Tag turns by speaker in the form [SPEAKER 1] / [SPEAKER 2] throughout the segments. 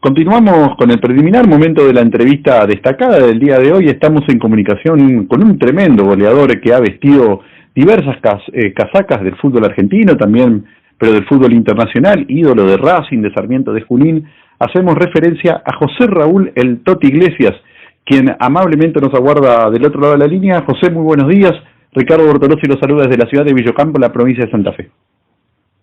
[SPEAKER 1] Continuamos con el preliminar momento de la entrevista destacada del día de hoy. Estamos en comunicación con un tremendo goleador que ha vestido diversas casacas del fútbol argentino, también, pero del fútbol internacional, ídolo de Racing, de Sarmiento de Junín. Hacemos referencia a José Raúl El Toti Iglesias, quien amablemente nos aguarda del otro lado de la línea. José, muy buenos días. Ricardo Bortolossi los saluda desde la ciudad de Villocampo, la provincia de Santa Fe.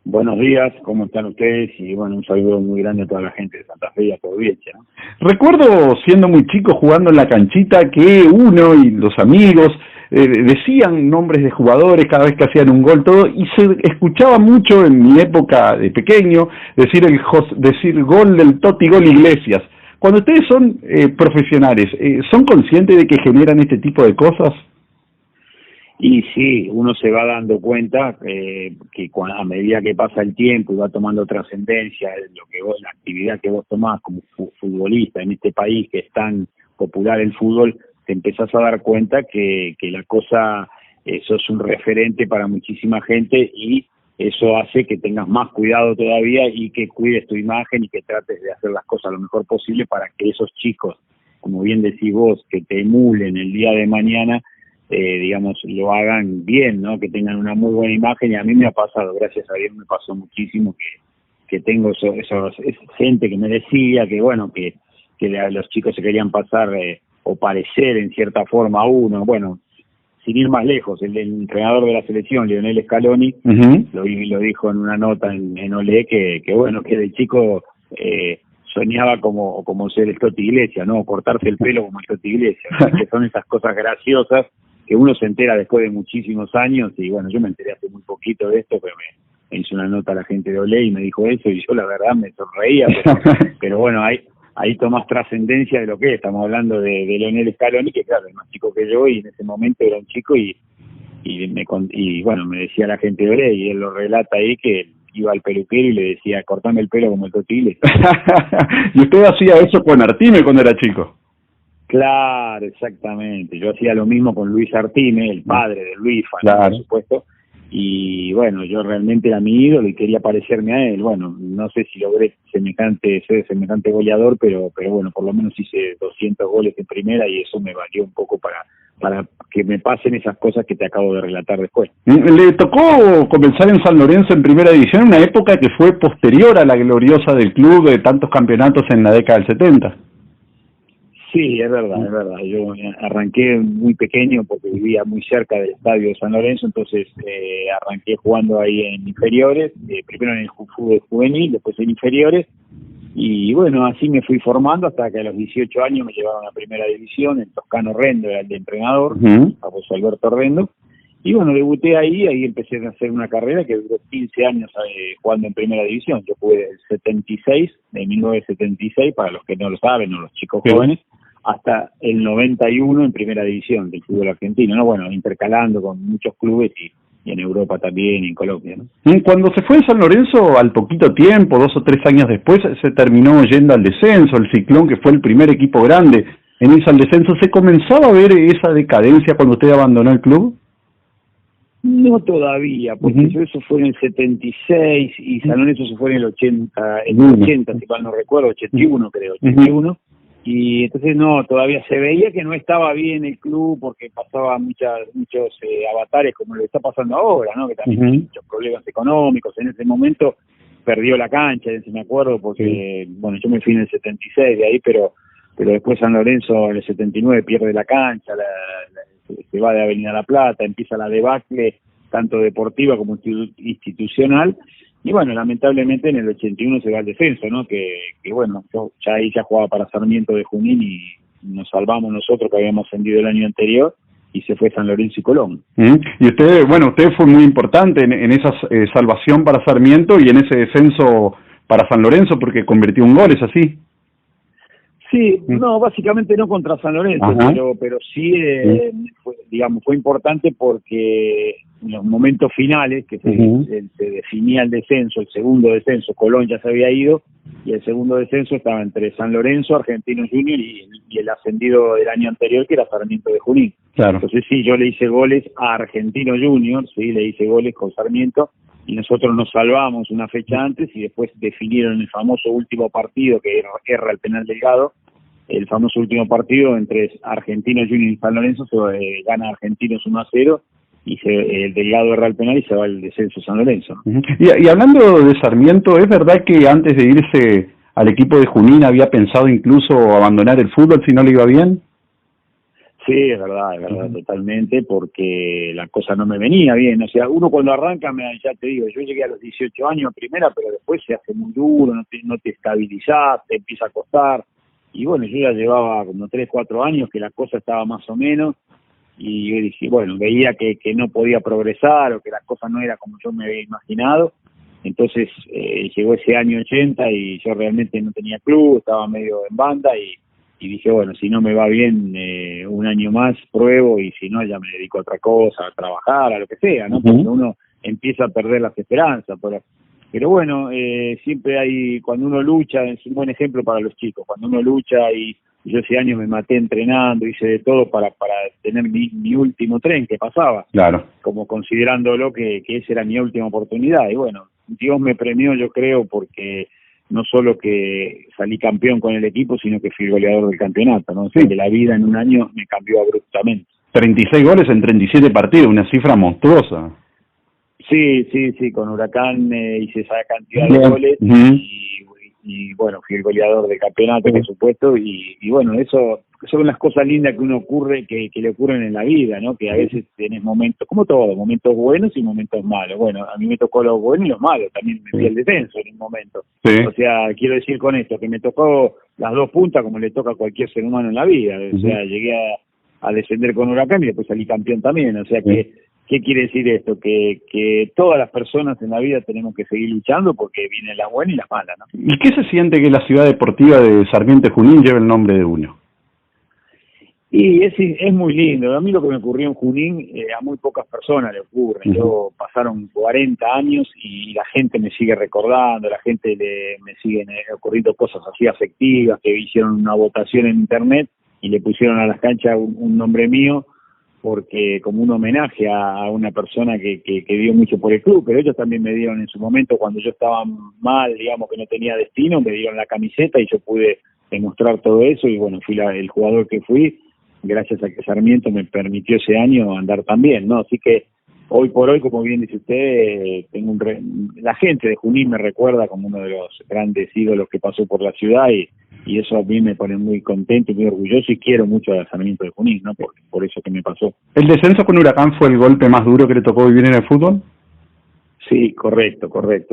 [SPEAKER 2] Buenos días, ¿cómo están ustedes? Y bueno, un saludo muy grande a toda la gente de Santa Fe y a tu audiencia, ¿no?
[SPEAKER 1] Recuerdo siendo muy chico jugando en la canchita que uno y los amigos decían nombres de jugadores cada vez que hacían un gol, todo, y se escuchaba mucho en mi época de pequeño decir gol del Toti, gol Iglesias. Cuando ustedes son profesionales, ¿son conscientes de que generan este tipo de cosas?
[SPEAKER 2] Y sí, uno se va dando cuenta que a medida que pasa el tiempo y va tomando trascendencia la actividad que vos tomás como futbolista en este país que es tan popular el fútbol, te empezás a dar cuenta que la cosa, sos un referente para muchísima gente y eso hace que tengas más cuidado todavía y que cuides tu imagen y que trates de hacer las cosas lo mejor posible para que esos chicos, como bien decís vos, que te emulen el día de mañana, digamos, lo hagan bien, ¿no? Que tengan una muy buena imagen. Y a mí me ha pasado, gracias a Dios me pasó muchísimo que tengo esa gente que me decía que bueno, que los chicos se querían pasar o parecer en cierta forma a uno. Bueno, sin ir más lejos, el entrenador de la selección, Lionel Scaloni, lo dijo en una nota en Olé que bueno, que de chico soñaba como ser el Toti Iglesias, ¿no? Cortarse el pelo como el Toti Iglesias, ¿no? Que son esas cosas graciosas que uno se entera después de muchísimos años. Y bueno, yo me enteré hace muy poquito de esto, pero me hizo una nota la gente de Olé y me dijo eso, y yo la verdad me sonreía, pero bueno, ahí tomás trascendencia de lo que es. Estamos hablando de Lionel Scaloni, que claro, es más chico que yo, y en ese momento era un chico, y bueno, me decía la gente de Olé, y él lo relata ahí, que iba al peluquero y le decía, cortame el pelo como el Toti Iglesias.
[SPEAKER 1] ¿Y usted hacía eso con Artime cuando era chico?
[SPEAKER 2] Claro, exactamente. Yo hacía lo mismo con Luis Artime, el padre de Luis,
[SPEAKER 1] claro,
[SPEAKER 2] por supuesto. Y bueno, yo realmente era mi ídolo y quería parecerme a él. Bueno, no sé si logré ser semejante goleador, pero bueno, por lo menos hice 200 goles en primera y eso me valió un poco para que me pasen esas cosas que te acabo de relatar después.
[SPEAKER 1] Le tocó comenzar en San Lorenzo en primera división, una época que fue posterior a la gloriosa del club de tantos campeonatos en la década del 70.
[SPEAKER 2] Sí, es verdad, es verdad. Yo arranqué muy pequeño porque vivía muy cerca del estadio de San Lorenzo, entonces arranqué jugando ahí en inferiores, primero en el fútbol juvenil, después en inferiores, y bueno, así me fui formando hasta que a los 18 años me llevaron a primera división. El Toscano Rendo era el de entrenador, famoso Alberto Rendo, y bueno, debuté ahí empecé a hacer una carrera que duró 15 años jugando en primera división. Yo jugué del 76, de 1976, para los que no lo saben, o los chicos jóvenes, hasta el 91 en primera división del fútbol argentino, ¿no? Bueno, intercalando con muchos clubes y en Europa también, y en Colombia, ¿no?
[SPEAKER 1] Cuando se fue en San Lorenzo, al poquito tiempo, 2 o 3 años después, se terminó yendo al descenso, el Ciclón, que fue el primer equipo grande en irse al descenso. ¿Se comenzaba a ver esa decadencia cuando usted abandonó el club?
[SPEAKER 2] No todavía, porque eso fue en el 76 y San Lorenzo se fue en el 80, si mal no recuerdo, 81 creo, 81. Y entonces no, todavía se veía que no estaba bien el club porque pasaba muchos avatares como lo que está pasando ahora, ¿no? Que también hay muchos problemas económicos. En ese momento perdió la cancha, si me acuerdo, porque bueno, yo me fui en el 76 de ahí, pero después San Lorenzo en el 79 pierde la cancha, se va de Avenida La Plata, empieza la debacle tanto deportiva como institucional. Y bueno, lamentablemente en el 81 se va al descenso, ¿no? Que bueno, yo ya jugaba para Sarmiento de Junín y nos salvamos nosotros que habíamos ascendido el año anterior, y se fue San Lorenzo y Colón.
[SPEAKER 1] Y usted fue muy importante en esa salvación para Sarmiento y en ese descenso para San Lorenzo porque convirtió un gol, ¿es así?
[SPEAKER 2] Sí, no, básicamente no contra San Lorenzo, pero sí, fue importante porque en los momentos finales que se definía el descenso, el segundo descenso, Colón ya se había ido, y el segundo descenso estaba entre San Lorenzo, Argentinos Juniors y el ascendido del año anterior, que era Sarmiento de Junín.
[SPEAKER 1] Claro.
[SPEAKER 2] Entonces sí, yo le hice goles a Argentinos Juniors, sí, le hice goles con Sarmiento, y nosotros nos salvamos una fecha antes y después definieron el famoso último partido que erra el penal Delgado. El famoso último partido entre Argentinos Juniors y San Lorenzo, gana Argentinos 1-0 y el Delgado erra el penal y se va el descenso San Lorenzo, ¿no?
[SPEAKER 1] Y hablando de Sarmiento, ¿es verdad que antes de irse al equipo de Junín había pensado incluso abandonar el fútbol si no le iba bien?
[SPEAKER 2] Sí, es verdad, totalmente, porque la cosa no me venía bien. O sea, uno cuando arranca, ya te digo, yo llegué a los 18 años a primera, pero después se hace muy duro, no te estabilizás, te empieza a costar. Y bueno, yo ya llevaba como 3, 4 años que la cosa estaba más o menos, y yo dije, bueno, veía que no podía progresar o que la cosa no era como yo me había imaginado. Entonces llegó ese año 80 y yo realmente no tenía club, estaba medio en banda y dije, bueno, si no me va bien un año más, pruebo, y si no, ya me dedico a otra cosa, a trabajar, a lo que sea, ¿no? Porque uno empieza a perder las esperanzas. Pero bueno, siempre hay, cuando uno lucha, es un buen ejemplo para los chicos, cuando uno lucha y yo ese año me maté entrenando, hice de todo para tener mi último tren que pasaba,
[SPEAKER 1] claro,
[SPEAKER 2] como considerándolo que esa era mi última oportunidad. Y bueno, Dios me premió, yo creo, porque no solo que salí campeón con el equipo, sino que fui goleador del campeonato, ¿no? O sea, que la vida en un año me cambió abruptamente.
[SPEAKER 1] 36 goles en 37 partidos, una cifra monstruosa.
[SPEAKER 2] Sí, con Huracán hice esa cantidad de goles y bueno, fui el goleador del campeonato, por supuesto, y bueno, eso son las cosas lindas que que le ocurren en la vida, ¿no? Que a veces tenés momentos, como todo, momentos buenos y momentos malos. Bueno, a mí me tocó los buenos y los malos, también me fui el descenso en un momento. O sea, quiero decir con esto, que me tocó las dos puntas como le toca a cualquier ser humano en la vida. O sea, llegué a descender con Huracán y después salí campeón también, o sea que... ¿Qué quiere decir esto? Que todas las personas en la vida tenemos que seguir luchando porque vienen las buenas y las malas, ¿no?
[SPEAKER 1] ¿Y qué se siente que la ciudad deportiva de Sarmiento Junín lleve el nombre de uno?
[SPEAKER 2] Y es muy lindo. A mí lo que me ocurrió en Junín, a muy pocas personas le ocurre. Yo pasaron 40 años y la gente me sigue recordando, la gente me siguen ocurriendo cosas así afectivas, que hicieron una votación en internet y le pusieron a las canchas un nombre mío, porque como un homenaje a una persona que dio mucho por el club, pero ellos también me dieron en su momento, cuando yo estaba mal, digamos que no tenía destino, me dieron la camiseta y yo pude demostrar todo eso, y bueno, fui el jugador que fui, gracias a que Sarmiento me permitió ese año andar tan bien, ¿no? Así que hoy por hoy, como bien dice usted, la gente de Junín me recuerda como uno de los grandes ídolos que pasó por la ciudad, y eso a mí me pone muy contento y muy orgulloso, y quiero mucho al Sarmiento de Junín, ¿no? Por eso que me pasó.
[SPEAKER 1] ¿El descenso con Huracán fue el golpe más duro que le tocó vivir en el fútbol?
[SPEAKER 2] Sí, correcto,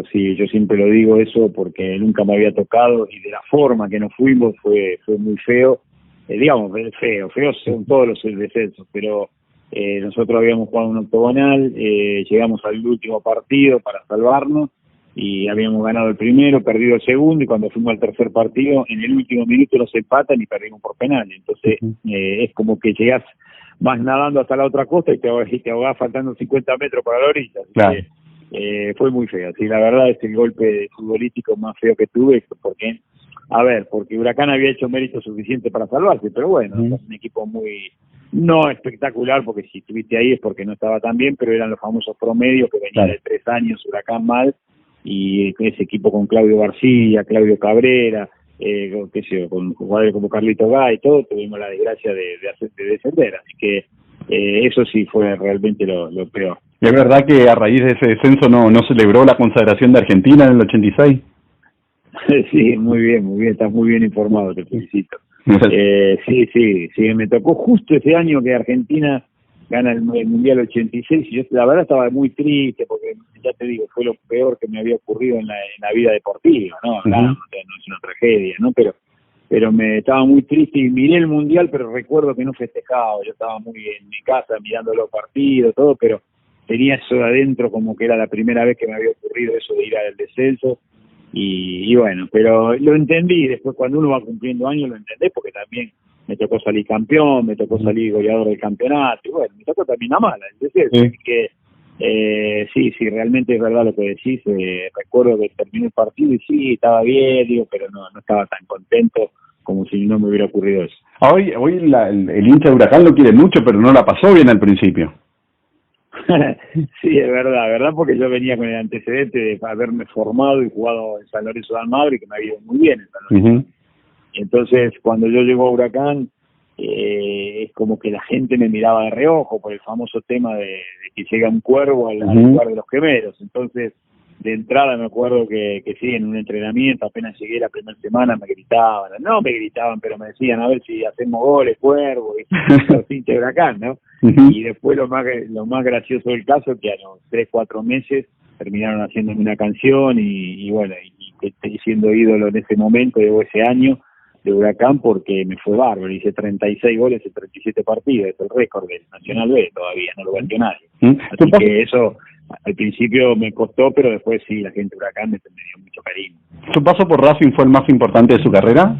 [SPEAKER 2] sí, yo siempre lo digo eso porque nunca me había tocado, y de la forma que nos fuimos fue muy feo, digamos, feo son todos los descensos, pero nosotros habíamos jugado un octogonal, llegamos al último partido para salvarnos, y habíamos ganado el primero, perdido el segundo, y cuando fuimos al tercer partido, en el último minuto nos empatan y perdimos por penal. Entonces es como que llegás, vas nadando hasta la otra costa y te ahogás faltando 50 metros para la orilla. Así que, fue muy feo. Sí, la verdad es el golpe futbolístico más feo que tuve, porque Huracán había hecho mérito suficiente para salvarse, pero bueno, es un equipo muy... no espectacular, porque si estuviste ahí es porque no estaba tan bien, pero eran los famosos promedios que venían de 3 años, Huracán mal, y ese equipo con Claudio García, Claudio Cabrera, con jugadores como Carlito Gay, todo, tuvimos la desgracia de descender, así que eso sí fue realmente lo peor.
[SPEAKER 1] ¿Es verdad que a raíz de ese descenso no celebró la consagración de Argentina en el 86?
[SPEAKER 2] Sí, muy bien, estás muy bien informado, te felicito. Sí, me tocó justo ese año que Argentina gana el Mundial 86, y yo la verdad estaba muy triste, porque ya te digo, fue lo peor que me había ocurrido en la vida deportiva, ¿no? No es una tragedia, ¿no? Pero me estaba muy triste y miré el Mundial, pero recuerdo que no festejaba, yo estaba muy en mi casa mirando los partidos, todo, pero tenía eso de adentro como que era la primera vez que me había ocurrido eso de ir al descenso, y bueno, pero lo entendí, después cuando uno va cumpliendo años lo entendés, porque también me tocó salir campeón, me tocó salir goleador del campeonato, y bueno, me tocó también a mala, ¿entendés? Así que sí, realmente es verdad lo que decís, recuerdo que terminó el partido y sí, estaba bien, digo, pero no estaba tan contento como si no me hubiera ocurrido eso.
[SPEAKER 1] Hoy el hincha de Huracán lo quiere mucho, pero no la pasó bien al principio.
[SPEAKER 2] Sí, es verdad, porque yo venía con el antecedente de haberme formado y jugado en San Lorenzo de Almagro y que me había ido muy bien en San Lorenzo. Entonces, cuando yo llego a Huracán, es como que la gente me miraba de reojo por el famoso tema de que llega un cuervo al lugar de los gemelos. Entonces, de entrada me acuerdo que sí, en un entrenamiento, apenas llegué la primera semana, me gritaban, no me gritaban, pero me decían a ver si hacemos goles, cuervo, y los hinchas de Huracán, ¿no? Y después lo más gracioso del caso es que a los 3-4 meses terminaron haciéndome una canción y bueno, y estoy siendo ídolo en ese momento, de ese año, de Huracán, porque me fue bárbaro. Hice 36 goles en 37 partidos, es el récord del Nacional B, todavía no lo batió nadie. Así que eso al principio me costó, pero después sí, la gente de Huracán me dio mucho cariño.
[SPEAKER 1] ¿Su paso por Racing fue el más importante de su carrera?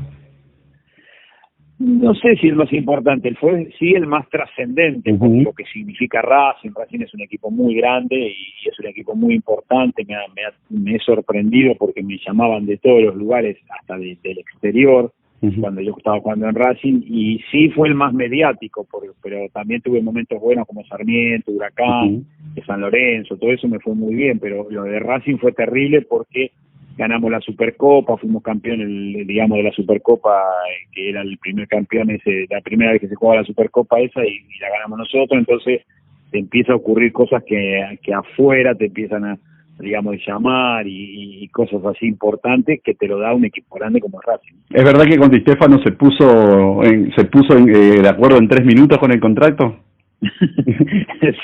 [SPEAKER 2] No sé si el más importante, fue sí el más trascendente, por lo que significa Racing. Racing es un equipo muy grande y es un equipo muy importante. Me he sorprendido porque me llamaban de todos los lugares, hasta del exterior, cuando yo estaba jugando en Racing, y sí fue el más mediático, pero también tuve momentos buenos como Sarmiento, Huracán, de San Lorenzo, todo eso me fue muy bien, pero lo de Racing fue terrible porque ganamos la Supercopa, fuimos campeones, digamos, de la Supercopa, que era el primer campeón, la primera vez que se jugaba la Supercopa esa, y la ganamos nosotros. Entonces te empieza a ocurrir cosas que afuera te empiezan a, digamos, llamar y cosas así importantes que te lo da un equipo grande como Racing.
[SPEAKER 1] ¿Es verdad que con Di Stéfano se puso de acuerdo en 3 minutos con el contrato?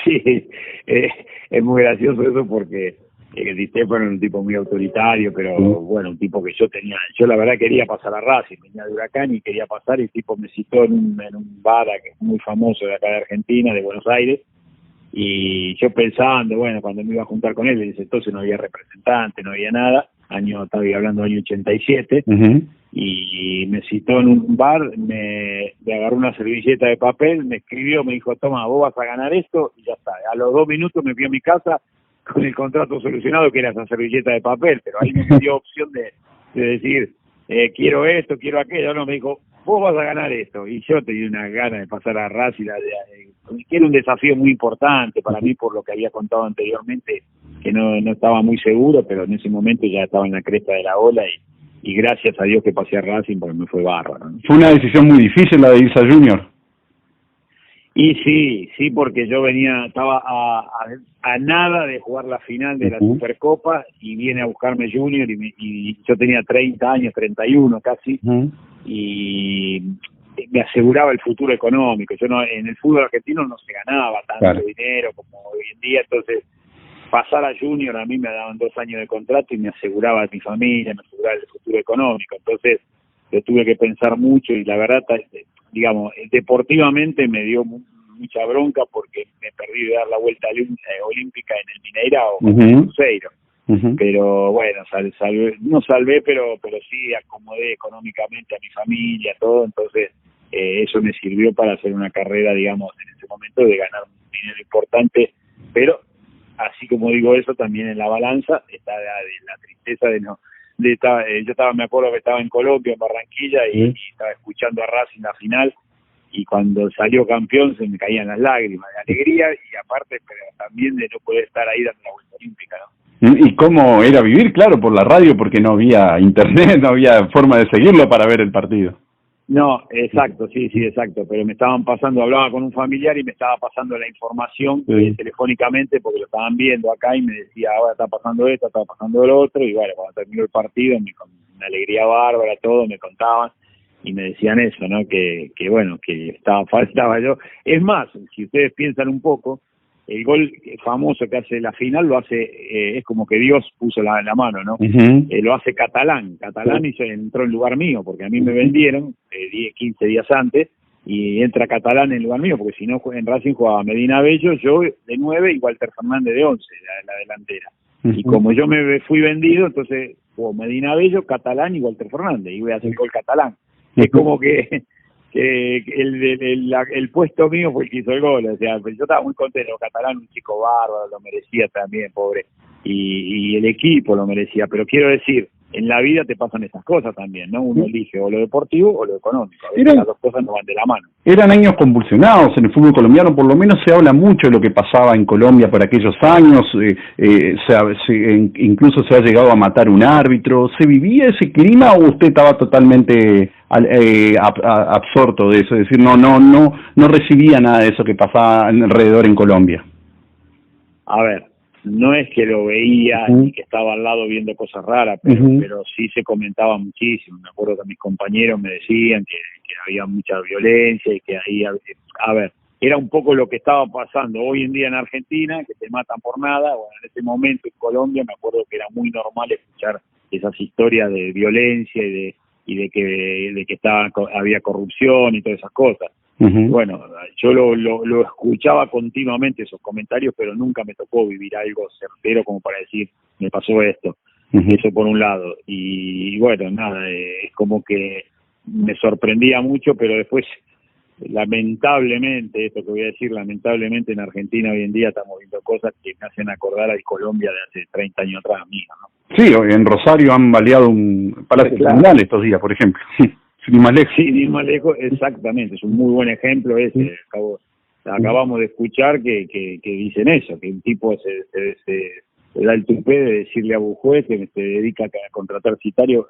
[SPEAKER 2] Sí, es muy gracioso eso porque Di Stéfano era un tipo muy autoritario, pero bueno, un tipo que yo la verdad quería pasar a Racing, venía de Huracán y quería pasar, y el tipo me citó en un bar que es muy famoso de acá de Argentina, de Buenos Aires, y yo pensando, bueno, cuando me iba a juntar con él, entonces no había representante, no había nada, estaba hablando año 87, y me citó en un bar, me agarró una servilleta de papel, me escribió, me dijo, toma, vos vas a ganar esto, y ya está. A los 2 minutos me fui a mi casa con el contrato solucionado, que era esa servilleta de papel, pero ahí me dio opción de decir, quiero esto, quiero aquello. No, me dijo, vos vas a ganar esto, y yo tenía una gana de pasar a Racing, que era un desafío muy importante para mí, por lo que había contado anteriormente, que no estaba muy seguro, pero en ese momento ya estaba en la cresta de la ola, y gracias a Dios que pasé a Racing, porque me fue bárbaro, ¿no?
[SPEAKER 1] Fue una decisión muy difícil la de irse a Junior.
[SPEAKER 2] Y sí, porque yo estaba a nada de jugar la final de la Supercopa, y viene a buscarme Junior, y yo tenía 30 años, 31 casi, y me aseguraba el futuro económico. Yo en el fútbol argentino no se ganaba tanto dinero como hoy en día, entonces pasar a Junior, a mí me daban 2 años de contrato y me aseguraba a mi familia, me aseguraba el futuro económico. Entonces yo tuve que pensar mucho, y la verdad, digamos, deportivamente me dio mucha bronca porque me perdí de dar la vuelta olímpica en el Mineirao con el Cruzeiro. Pero bueno, no salvé, pero sí acomodé económicamente a mi familia, todo. Entonces eso me sirvió para hacer una carrera, digamos, en ese momento, de ganar un dinero importante. Pero así como digo eso, también en la balanza está la tristeza de no. Yo me acuerdo que estaba en Colombia, en Barranquilla, y estaba escuchando a Racing la final, y cuando salió campeón se me caían las lágrimas de alegría, y aparte, pero también de no poder estar ahí dando la vuelta olímpica, ¿no?
[SPEAKER 1] ¿Y cómo era vivir? Claro, por la radio, porque no había internet, no había forma de seguirlo para ver el partido.
[SPEAKER 2] No, exacto, sí, exacto, pero me estaban pasando, hablaba con un familiar y me estaba pasando la información telefónicamente, porque lo estaban viendo acá, y me decía, ahora está pasando esto, está pasando lo otro, y bueno, cuando terminó el partido, con una alegría bárbara, todo, me contaban, y me decían eso, ¿no? Que bueno, que faltaba yo. Es más, si ustedes piensan un poco, el gol famoso que hace la final lo hace, es como que Dios puso la mano, ¿no? Lo hace Catalán y se entró en lugar mío, porque a mí me vendieron 15 días antes, y entra Catalán en lugar mío, porque si no, en Racing jugaba Medina Bello, yo de 9 y Walter Fernández de 11, la delantera. Y como yo me fui vendido, entonces jugó Medina Bello, Catalán y Walter Fernández, y voy a hacer el gol Catalán. Es como que el puesto mío fue el que hizo el gol, o sea, yo estaba muy contento. Catalán, un chico bárbaro, lo merecía también, pobre, y el equipo lo merecía, pero quiero decir, en la vida te pasan estas cosas también, ¿no? Uno elige o lo deportivo o lo económico. A veces las dos cosas no van de la mano.
[SPEAKER 1] Eran años convulsionados en el fútbol colombiano, por lo menos se habla mucho de lo que pasaba en Colombia por aquellos años, incluso se ha llegado a matar un árbitro. ¿Se vivía ese clima o usted estaba totalmente absorto de eso? Es decir, no recibía nada de eso que pasaba alrededor en Colombia.
[SPEAKER 2] A ver, no es que lo veía ni que estaba al lado viendo cosas raras, pero sí se comentaba muchísimo. Me acuerdo que mis compañeros me decían que había mucha violencia y que ahí, a ver, era un poco lo que estaba pasando hoy en día en Argentina, que te matan por nada. Bueno, en ese momento en Colombia me acuerdo que era muy normal escuchar esas historias de violencia y de que había corrupción y todas esas cosas. Bueno, yo lo escuchaba continuamente esos comentarios, pero nunca me tocó vivir algo certero como para decir, me pasó esto. Eso por un lado. Y bueno, nada, es como que me sorprendía mucho, pero después, lamentablemente, esto que voy a decir, lamentablemente en Argentina hoy en día estamos viendo cosas que me hacen acordar al Colombia de hace 30 años atrás, amiga, ¿no?
[SPEAKER 1] Sí, en Rosario han baleado un palacio comunal estos días, por ejemplo. Ni más lejos.
[SPEAKER 2] Sí, ni más lejos, exactamente, es un muy buen ejemplo ese. Acabamos de escuchar que dicen eso, que un tipo se da el tupé de decirle a un juez que se dedica a contratar sicarios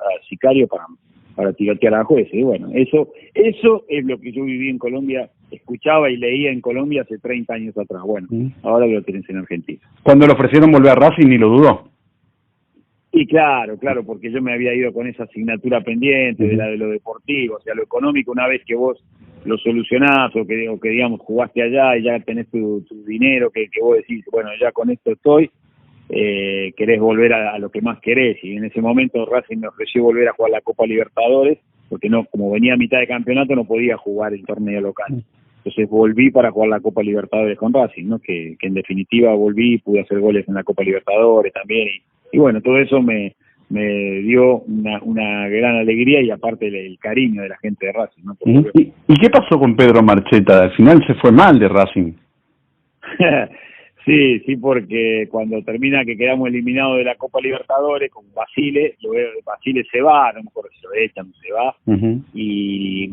[SPEAKER 2] para tirotear a jueces. Y bueno, eso es lo que yo viví en Colombia, escuchaba y leía en Colombia hace 30 años atrás. Bueno, ahora lo tenés en Argentina.
[SPEAKER 1] Cuando le ofrecieron volver a Racing ni lo dudó.
[SPEAKER 2] Y claro, porque yo me había ido con esa asignatura pendiente de lo deportivo, o sea, lo económico, una vez que vos lo solucionás o que digamos jugaste allá y ya tenés tu dinero, que vos decís, bueno, ya con esto estoy, querés volver a lo que más querés. Y en ese momento Racing me ofreció volver a jugar la Copa Libertadores, porque no, como venía a mitad de campeonato no podía jugar el torneo local. Entonces volví para jugar la Copa Libertadores con Racing, ¿no? Que en definitiva volví, pude hacer goles en la Copa Libertadores también, y bueno, todo eso me dio una gran alegría y aparte el cariño de la gente de Racing, ¿no?
[SPEAKER 1] ¿Y qué pasó con Pedro Marcheta? Al final se fue mal de Racing.
[SPEAKER 2] Sí, porque cuando termina que quedamos eliminados de la Copa Libertadores con Basile se va, no me acuerdo si lo echan o se va, y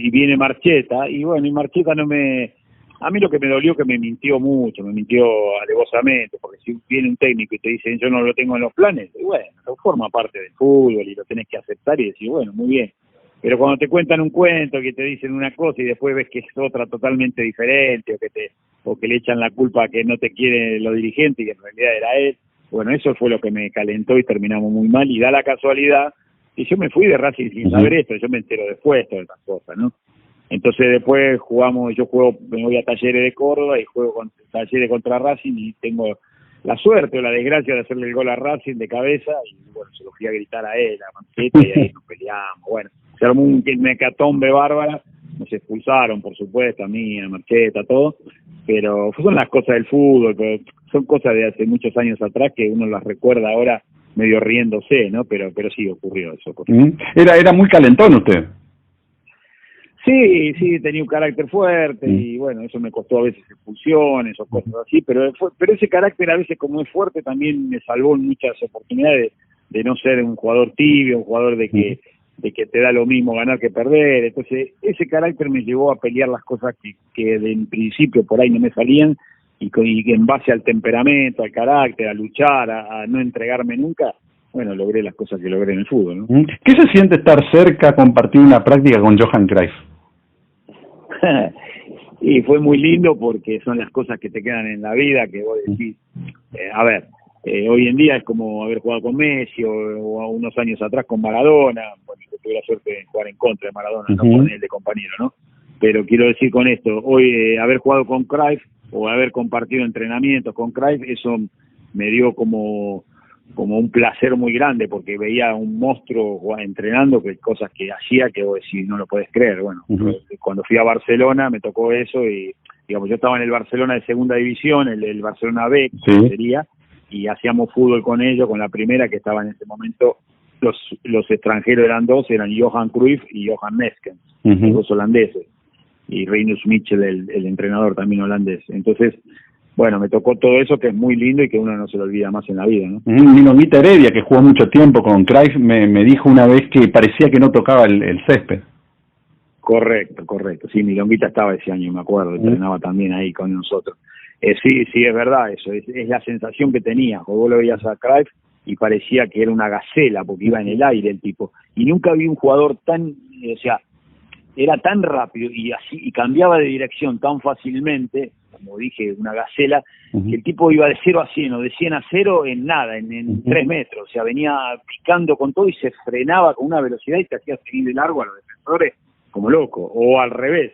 [SPEAKER 2] viene Marcheta, y bueno, y Marcheta a mí lo que me dolió que me mintió mucho, me mintió alevosamente, porque si viene un técnico y te dice yo no lo tengo en los planes, y bueno, eso forma parte del fútbol y lo tenés que aceptar y decir, bueno, muy bien. Pero cuando te cuentan un cuento, que te dicen una cosa y después ves que es otra totalmente diferente, o que le echan la culpa a que no te quiere los dirigentes y que en realidad era él, bueno, eso fue lo que me calentó y terminamos muy mal. Y da la casualidad que yo me fui de Racing sin saber esto, yo me entero después de todas estas cosas, ¿no? Entonces después me voy a Talleres de Córdoba y juego con Talleres contra Racing y tengo la suerte o la desgracia de hacerle el gol a Racing de cabeza y bueno, se lo fui a gritar a él, a Marcheta, y ahí nos peleamos. Bueno, se armó un hecatombe bárbara, nos expulsaron, por supuesto, a mí, a Marcheta, todo, pero son las cosas del fútbol, pero son cosas de hace muchos años atrás que uno las recuerda ahora medio riéndose, ¿no? Pero sí ocurrió eso.
[SPEAKER 1] Era muy calentón usted.
[SPEAKER 2] Sí, tenía un carácter fuerte y bueno, eso me costó a veces expulsiones o cosas así, pero ese carácter a veces como es fuerte también me salvó en muchas oportunidades de no ser un jugador tibio, un jugador de que te da lo mismo ganar que perder. Entonces ese carácter me llevó a pelear las cosas que en principio por ahí no me salían y que en base al temperamento, al carácter, a luchar, a no entregarme nunca, bueno, logré las cosas que logré en el fútbol, ¿no?
[SPEAKER 1] ¿Qué se siente estar cerca, compartir una práctica con Johan Cruyff?
[SPEAKER 2] Y fue muy lindo porque son las cosas que te quedan en la vida, que vos decís, hoy en día es como haber jugado con Messi o unos años atrás con Maradona. Bueno, yo tuve la suerte de jugar en contra de Maradona, no con él de compañero, ¿no? Pero quiero decir con esto, hoy haber jugado con Cruyff o haber compartido entrenamientos con Cruyff, eso me dio como un placer muy grande porque veía a un monstruo entrenando, que cosas que hacía que vos decís, no lo podés creer. Bueno, cuando fui a Barcelona me tocó eso y digamos, yo estaba en el Barcelona de segunda división, el Barcelona B, sería, y hacíamos fútbol con ellos, con la primera que estaba en ese momento, los extranjeros eran dos, eran Johan Cruyff y Johan Neeskens, los dos holandeses, y Rinus Michel, el entrenador también holandés. Entonces, bueno, me tocó todo eso que es muy lindo y que uno no se lo olvida más en la vida, ¿no?
[SPEAKER 1] Milonguita Heredia, que jugó mucho tiempo con Cruyff, me dijo una vez que parecía que no tocaba el césped.
[SPEAKER 2] Correcto, correcto. Sí, Milonguita estaba ese año, me acuerdo, entrenaba también ahí con nosotros. Sí, sí, es verdad eso, es la sensación que tenía. Vos lo veías a Cruyff y parecía que era una gacela, porque iba en el aire el tipo. Y nunca vi un jugador tan, o sea, era tan rápido y así y cambiaba de dirección tan fácilmente, como dije, una gacela, que el tipo iba de 0 a 100 o de 100 a 0 en nada, en 3 metros. O sea, venía picando con todo y se frenaba con una velocidad y te hacía seguir de largo a los defensores como loco. O al revés,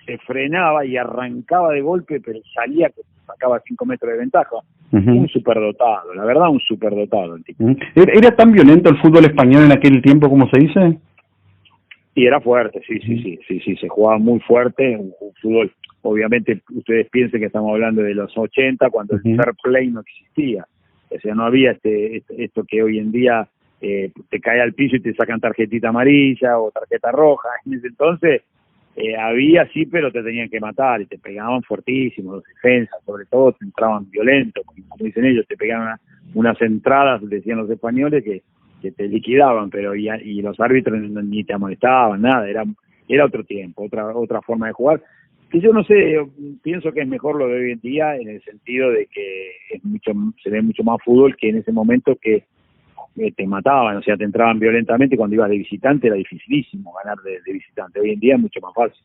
[SPEAKER 2] se frenaba y arrancaba de golpe, pero salía que sacaba 5 metros de ventaja. Un superdotado, la verdad, un superdotado el tipo.
[SPEAKER 1] ¿Era tan violento el fútbol español en aquel tiempo, como se dice?
[SPEAKER 2] Y era fuerte, sí, se jugaba muy fuerte, un fútbol, obviamente ustedes piensen que estamos hablando de los 80, cuando el fair play no existía, o sea, no había esto que hoy en día te cae al piso y te sacan tarjetita amarilla o tarjeta roja. En ese entonces había, sí, pero te tenían que matar y te pegaban fuertísimo, los defensas, sobre todo te entraban violentos, como dicen ellos, te pegaban unas entradas, decían los españoles, que te liquidaban, pero y los árbitros ni te amonestaban, nada, era otro tiempo, otra forma de jugar, que yo no sé, yo pienso que es mejor lo de hoy en día, en el sentido de que se ve mucho más fútbol que en ese momento, que te mataban, o sea, te entraban violentamente. Cuando ibas de visitante era dificilísimo ganar de visitante, hoy en día es mucho más fácil.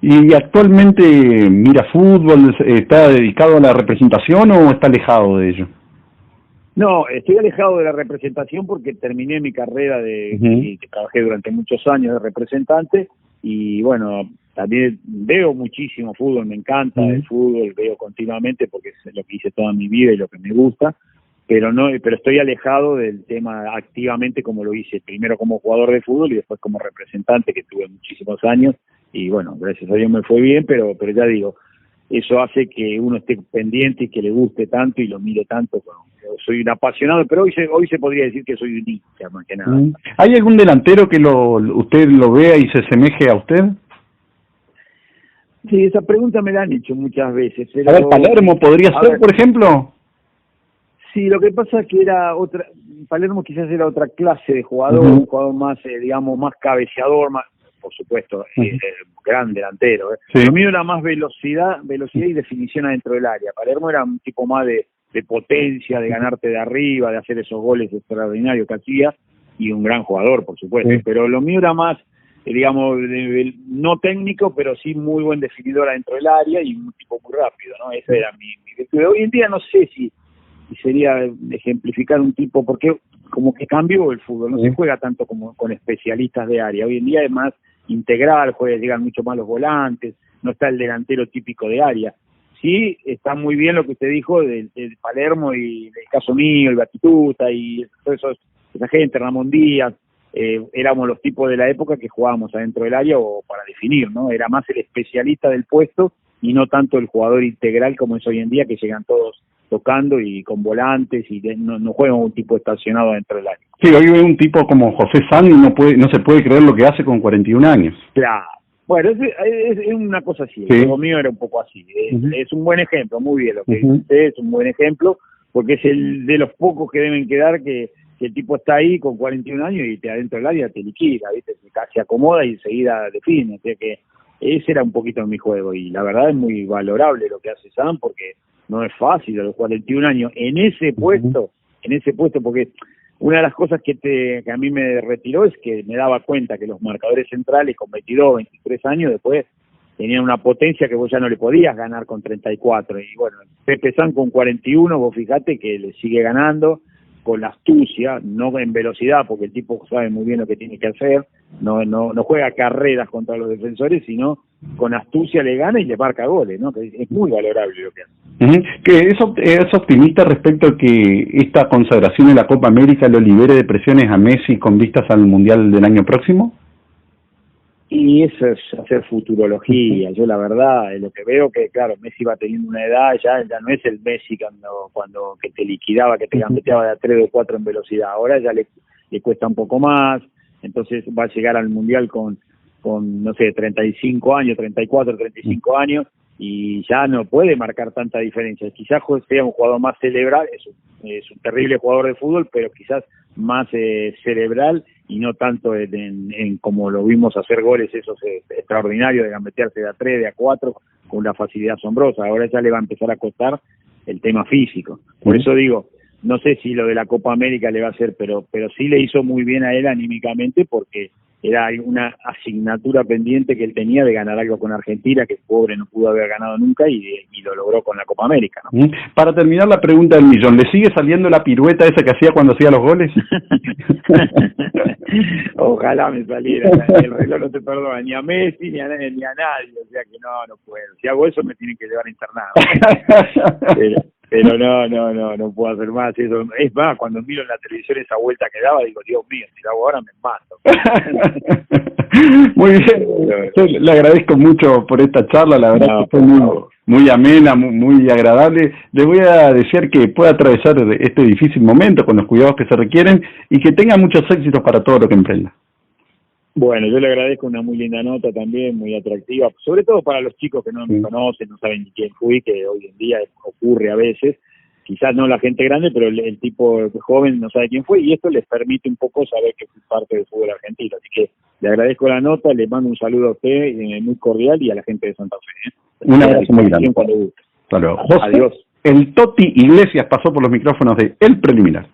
[SPEAKER 1] ¿Y actualmente mira fútbol, está dedicado a la representación o está alejado de ello?
[SPEAKER 2] No, estoy alejado de la representación porque terminé mi carrera y trabajé durante muchos años de representante, y bueno, también veo muchísimo fútbol, me encanta el fútbol, veo continuamente porque es lo que hice toda mi vida y lo que me gusta, pero estoy alejado del tema activamente como lo hice, primero como jugador de fútbol y después como representante, que tuve muchísimos años, y bueno, gracias a Dios me fue bien, pero ya digo, eso hace que uno esté pendiente y que le guste tanto y lo mire tanto. Bueno, yo soy un apasionado, pero hoy se podría decir que soy un hincha, más que nada.
[SPEAKER 1] ¿Hay algún delantero que usted lo vea y se asemeje a usted?
[SPEAKER 2] Sí, esa pregunta me la han hecho muchas veces. Pero,
[SPEAKER 1] a ver, Palermo podría ser, por ejemplo.
[SPEAKER 2] Sí, lo que pasa es que Palermo quizás era otra clase de jugador, un jugador más, digamos, más cabeceador, más, por supuesto, gran delantero.
[SPEAKER 1] Sí.
[SPEAKER 2] Lo mío era más velocidad y definición adentro del área. Palermo era un tipo más de potencia, de ganarte de arriba, de hacer esos goles extraordinarios que hacía, y un gran jugador, por supuesto. Sí. Pero lo mío era más, digamos, no técnico, pero sí muy buen definidor adentro del área y un tipo muy rápido, ¿no? Esa era mi virtud. Hoy en día no sé si sería ejemplificar un tipo, porque como que cambió el fútbol, no se juega tanto como con especialistas de área, hoy en día es más integral, llegan mucho más los volantes, no está el delantero típico de área. Sí, está muy bien lo que usted dijo del Palermo y del caso mío, el Batistuta y esa gente, Ramón Díaz, éramos los tipos de la época que jugábamos adentro del área o para definir, ¿no? Era más el especialista del puesto y no tanto el jugador integral como es hoy en día, que llegan todos tocando y con volantes y no juega un tipo estacionado dentro del área.
[SPEAKER 1] Sí, hoy ve un tipo como José Sanz y no se puede creer lo que hace con 41 años.
[SPEAKER 2] Claro. Bueno, es una cosa así,
[SPEAKER 1] sí.
[SPEAKER 2] El juego mío era un poco así. Es un buen ejemplo, muy bien lo que dice usted, es un buen ejemplo, porque es el de los pocos que deben quedar que el tipo está ahí con 41 años y adentro del área te liquida, ¿viste? Se acomoda y enseguida define, o sea que ese era un poquito mi juego, y la verdad es muy valorable lo que hace Sam, porque no es fácil a los 41 años en ese puesto, porque una de las cosas que a mí me retiró es que me daba cuenta que los marcadores centrales con 22, 23 años después tenían una potencia que vos ya no le podías ganar con 34, y bueno, Pepe San con 41, vos fijate que le sigue ganando con la astucia, no en velocidad, porque el tipo sabe muy bien lo que tiene que hacer, no juega carreras contra los defensores, sino con astucia le gana y le marca goles, ¿no? Que es muy valorable lo que hace.
[SPEAKER 1] ¿Que es optimista respecto a que esta consagración en la Copa América lo libere de presiones a Messi con vistas al Mundial del año próximo?
[SPEAKER 2] Y eso es hacer futurología. Yo la verdad, lo que veo que, claro, Messi va teniendo una edad, ya no es el Messi cuando que te liquidaba, que te gambeteaba de a 3 o 4 en velocidad. Ahora ya le cuesta un poco más, entonces va a llegar al Mundial con no sé, 35 años, 34, 35 años, y ya no puede marcar tanta diferencia. Quizás sea un jugador más cerebral, es un terrible jugador de fútbol, pero quizás más cerebral y no tanto en como lo vimos hacer goles esos extraordinarios de gambetearse de a 3, de a 4 con una facilidad asombrosa. Ahora ya le va a empezar a costar el tema físico. Por eso digo, no sé si lo de la Copa América le va a hacer, pero sí le hizo muy bien a él anímicamente, porque era una asignatura pendiente que él tenía de ganar algo con Argentina, que pobre no pudo haber ganado nunca, y lo logró con la Copa América, ¿no?
[SPEAKER 1] Para terminar la pregunta del millón, ¿le sigue saliendo la pirueta esa que hacía cuando hacía los goles?
[SPEAKER 2] Ojalá me saliera, el reloj no te perdona ni a Messi ni a nadie, o sea que no puedo. Si hago eso me tienen que llevar internado. Pero no puedo hacer más eso. Es más, cuando miro en la televisión esa vuelta que daba, digo, Dios mío, si lo hago ahora me mato.
[SPEAKER 1] Muy bien, yo le agradezco mucho por esta charla, la verdad que fue muy amena, muy agradable. Le voy a desear que pueda atravesar este difícil momento con los cuidados que se requieren y que tenga muchos éxitos para todo lo que emprenda.
[SPEAKER 2] Bueno, yo le agradezco, una muy linda nota también, muy atractiva, sobre todo para los chicos que no me conocen, no saben ni quién fui, que hoy en día ocurre a veces, quizás no la gente grande, pero el tipo joven no sabe quién fue, y esto les permite un poco saber que fui parte del fútbol argentino. Así que le agradezco la nota, le mando un saludo a usted muy cordial y a la gente de Santa Fe.
[SPEAKER 1] Un abrazo muy grande. Hasta luego.
[SPEAKER 2] Adiós.
[SPEAKER 1] El Toti Iglesias pasó por los micrófonos de El Preliminar.